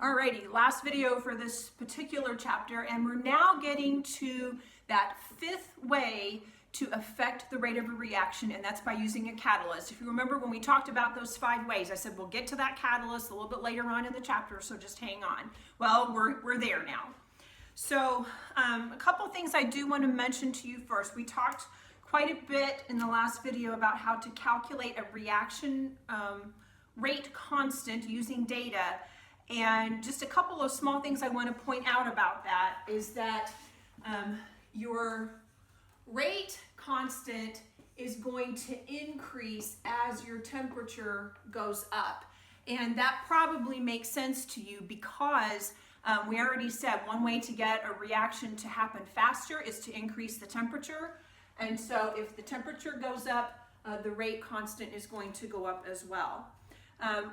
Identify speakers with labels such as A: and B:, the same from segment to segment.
A: Alrighty, last video for this particular chapter, and we're now getting to that fifth way to affect the rate of a reaction, and that's by using a catalyst. If you remember when we talked about those 5 ways, I said we'll get to that catalyst a little bit later on in the chapter, so just hang on. Well, we're there now. So a couple of things I do want to mention to you first. We talked quite a bit in the last video about how to calculate a reaction rate constant using data. And just a couple of small things I want to point out about that is that your rate constant is going to increase as your temperature goes up. And that probably makes sense to you because we already said one way to get a reaction to happen faster is to increase the temperature. And so if the temperature goes up, the rate constant is going to go up as well.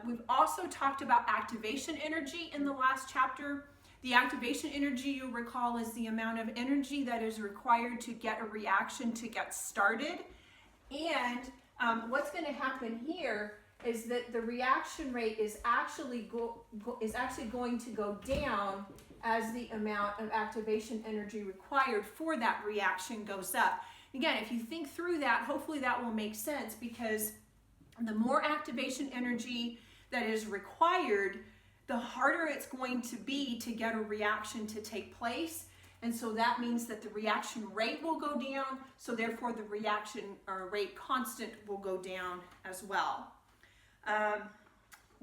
A: We've also talked about activation energy in the last chapter. The activation energy, you'll recall, is the amount of energy that is required to get a reaction to get started. And what's going to happen here is that the reaction rate is actually going to go down as the amount of activation energy required for that reaction goes up. Again, if you think through that, hopefully that will make sense, because the more activation energy that is required, the harder it's going to be to get a reaction to take place. And so that means that the reaction rate will go down, so therefore the reaction rate constant will go down as well.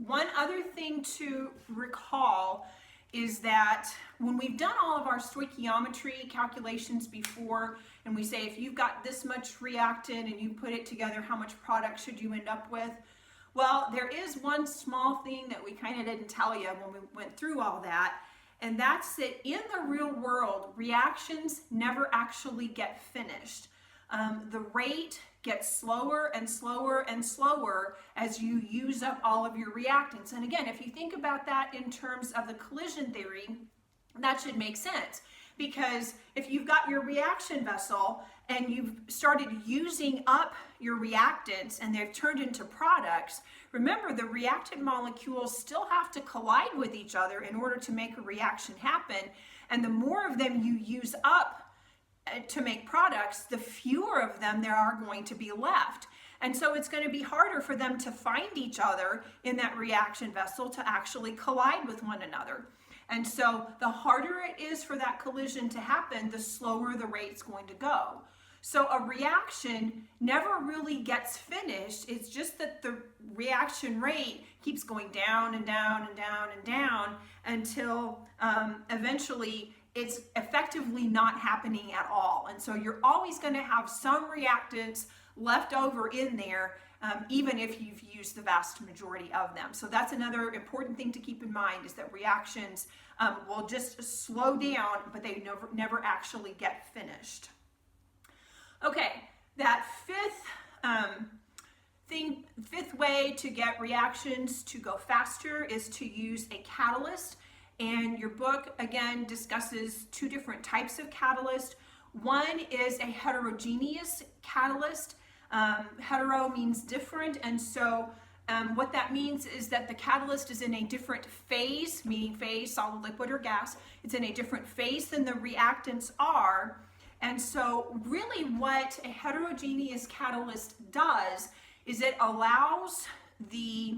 A: One other thing to recall is that when we've done all of our stoichiometry calculations before, and we say if you've got this much reactant and you put it together, how much product should you end up with? Well, there is one small thing that we kind of didn't tell you when we went through all that, and that's that in the real world, reactions never actually get finished. The rate gets slower and slower and slower as you use up all of your reactants. And again, if you think about that in terms of the collision theory, that should make sense. Because if you've got your reaction vessel and you've started using up your reactants and they've turned into products, remember the reactant molecules still have to collide with each other in order to make a reaction happen. And the more of them you use up to make products, the fewer of them there are going to be left. And so it's going to be harder for them to find each other in that reaction vessel to actually collide with one another. And so the harder it is for that collision to happen, the slower the rate's going to go. So a reaction never really gets finished. It's just that the reaction rate keeps going down and down and down and down until eventually it's effectively not happening at all. And so you're always going to have some reactants left over in there, even if you've used the vast majority of them. So that's another important thing to keep in mind, is that reactions will just slow down, but they never actually get finished. Okay, that fifth way to get reactions to go faster is to use a catalyst. And your book, again, discusses 2 different types of catalyst. One is a heterogeneous catalyst. Hetero means different, and so what that means is that the catalyst is in a different phase, meaning phase, solid, liquid, or gas. It's in a different phase than the reactants are. And so really what a heterogeneous catalyst does is it allows the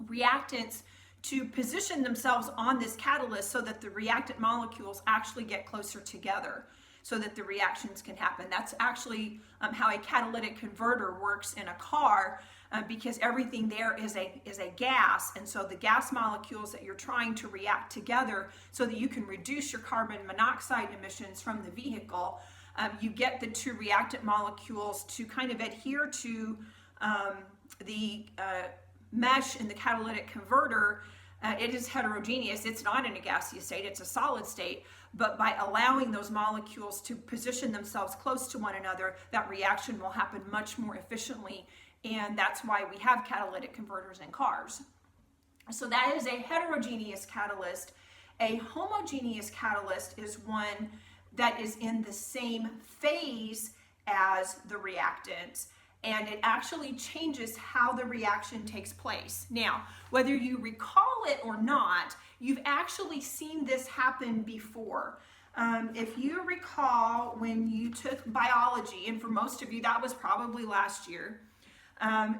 A: reactants to position themselves on this catalyst so that the reactant molecules actually get closer together so that the reactions can happen. That's actually how a catalytic converter works in a car, because everything there is a gas, and so the gas molecules that you're trying to react together so that you can reduce your carbon monoxide emissions from the vehicle, you get the 2 reactant molecules to kind of adhere to the mesh in the catalytic converter. It is heterogeneous. It's not in a gaseous state, it's a solid state, but by allowing those molecules to position themselves close to one another, that reaction will happen much more efficiently, and that's why we have catalytic converters in cars. So that is a heterogeneous catalyst. A homogeneous catalyst is one that is in the same phase as the reactant. and it actually changes how the reaction takes place. Now, whether you recall it or not, you've actually seen this happen before. If you recall when you took biology, and for most of you that was probably last year,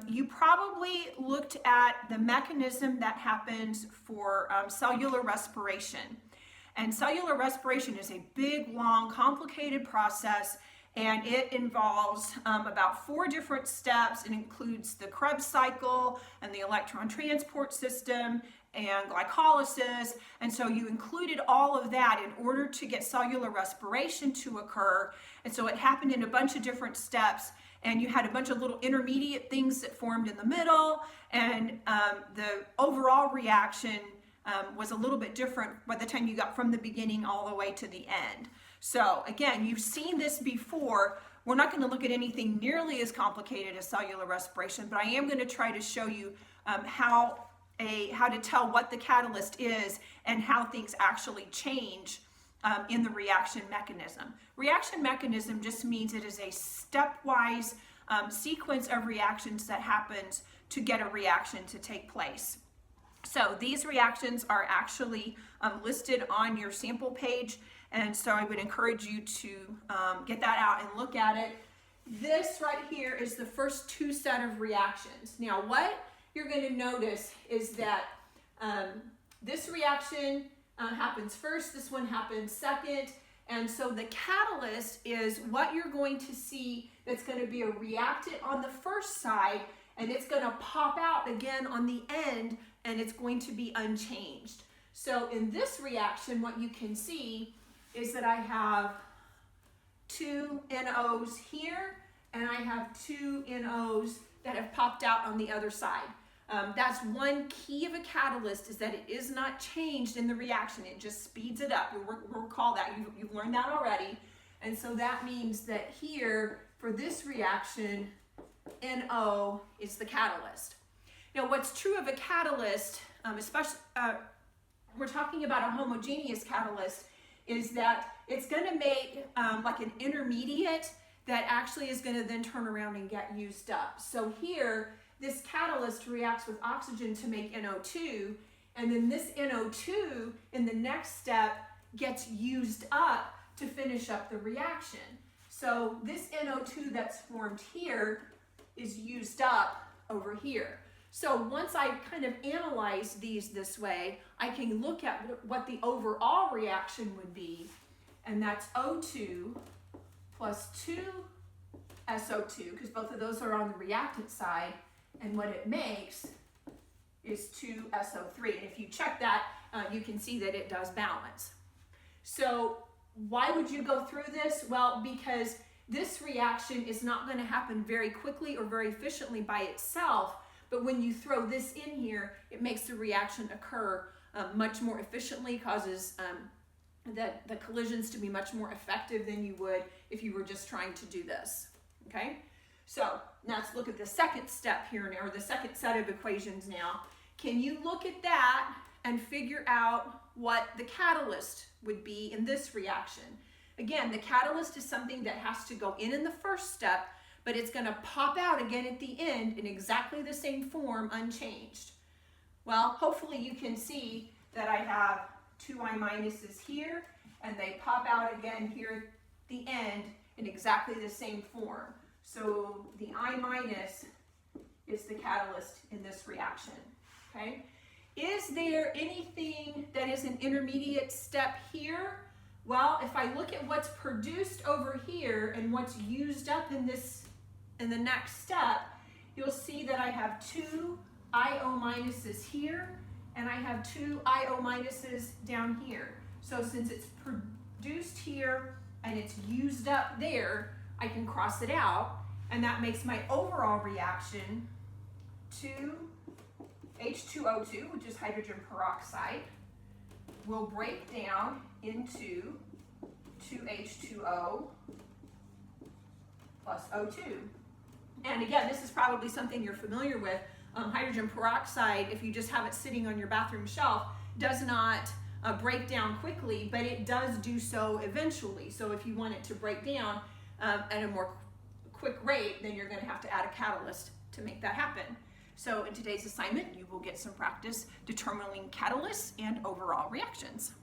A: you probably looked at the mechanism that happens for cellular respiration. And cellular respiration is a big, long, complicated process, and it involves about 4 different steps. It includes the Krebs cycle and the electron transport system and glycolysis. And so you included all of that in order to get cellular respiration to occur. And so it happened in a bunch of different steps, and you had a bunch of little intermediate things that formed in the middle, and the overall reaction was a little bit different by the time you got from the beginning all the way to the end. So again, you've seen this before. We're not going to look at anything nearly as complicated as cellular respiration, but I am going to try to show you how to tell what the catalyst is and how things actually change in the reaction mechanism. Reaction mechanism just means it is a stepwise sequence of reactions that happens to get a reaction to take place. So these reactions are actually listed on your sample page, and so I would encourage you to get that out and look at it. This right here is the first 2 set of reactions. Now what you're going to notice is that this reaction happens first, this one happens second, and so the catalyst is what you're going to see that's going to be a reactant on the first side, and it's going to pop out again on the end, and it's going to be unchanged. So in this reaction, what you can see is that I have 2 NOs here, and I have 2 NOs that have popped out on the other side. That's one key of a catalyst, is that it is not changed in the reaction. It just speeds it up. You'll recall that. You've learned that already. And so that means that here, for this reaction, NO is the catalyst. Now, what's true of a catalyst, especially we're talking about a homogeneous catalyst, is that it's going to make like an intermediate that actually is going to then turn around and get used up. So here, this catalyst reacts with oxygen to make NO2, and then this NO2 in the next step gets used up to finish up the reaction. So this NO2 that's formed here is used up over here. So once I kind of analyze these this way, I can look at what the overall reaction would be, and that's O2 plus 2 SO2, because both of those are on the reactant side, and what it makes is 2 SO3. And if you check that, you can see that it does balance. So why would you go through this? Well, because this reaction is not going to happen very quickly or very efficiently by itself, but when you throw this in here, it makes the reaction occur much more efficiently, causes the collisions to be much more effective than you would if you were just trying to do this, okay? So now let's look at the second step here now, or the second set of equations now. Can you look at that and figure out what the catalyst would be in this reaction? Again, the catalyst is something that has to go in the first step, but it's going to pop out again at the end in exactly the same form, unchanged. Well, hopefully you can see that I have 2 I minuses here, and they pop out again here at the end in exactly the same form. So the I minus is the catalyst in this reaction, okay? Is there anything that is an intermediate step here? Well, if I look at what's produced over here and what's used up in the next step, you'll see that I have 2 IO minuses here, and I have 2 IO minuses down here. So since it's produced here and it's used up there, I can cross it out, and that makes my overall reaction 2H2O2, which is hydrogen peroxide, will break down into 2H2O plus O2. And again, this is probably something you're familiar with. Hydrogen peroxide, if you just have it sitting on your bathroom shelf, does not break down quickly, but it does do so eventually. So if you want it to break down at a more quick rate, then you're going to have to add a catalyst to make that happen. So in today's assignment, you will get some practice determining catalysts and overall reactions.